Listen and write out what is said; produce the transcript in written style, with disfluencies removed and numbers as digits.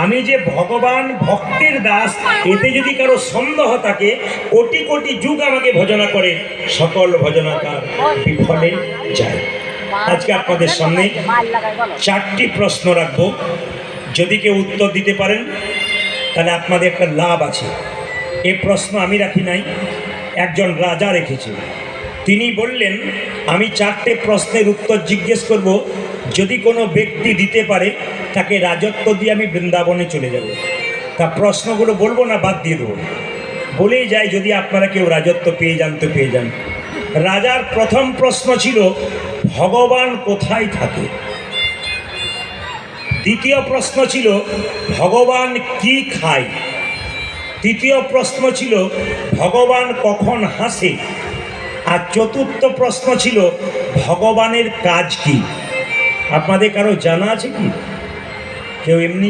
আমি যে ভগবান ভক্তের দাস, এতে যদি কারো সন্দেহ থাকে, কোটি কোটি যুগ আমাকে ভজনা করে, সকল ভজনা তার বিফলে যায়। আজকে আপনাদের সামনে 4টি প্রশ্ন রাখবো, যদি কেউ উত্তর দিতে পারেন তাহলে আপনাদের একটা লাভ আছে। এ প্রশ্ন আমি রাখি নাই, একজন রাজা রেখেছে। তিনি বললেন, আমি 4টে প্রশ্নের উত্তর জিজ্ঞেস করব, যদি কোনো ব্যক্তি দিতে পারে তাকে রাজত্ব দিয়ে আমি বৃন্দাবনে চলে যাব। তা প্রশ্নগুলো বলবো না, বাদ দিয়ে দেবো, বলেই যাই, যদি আপনারা কেউ রাজত্ব পেয়ে যান তো পেয়ে যান। রাজার প্রথম প্রশ্ন ছিল, ভগবান কোথায় থাকে? দ্বিতীয় প্রশ্ন ছিল, ভগবান কি খায়? তৃতীয় প্রশ্ন ছিল, ভগবান কখন হাসে? আর চতুর্থ প্রশ্ন ছিল, ভগবানের কাজ কি? আপনাদের কারো জানা আছে কি? কেউ এমনি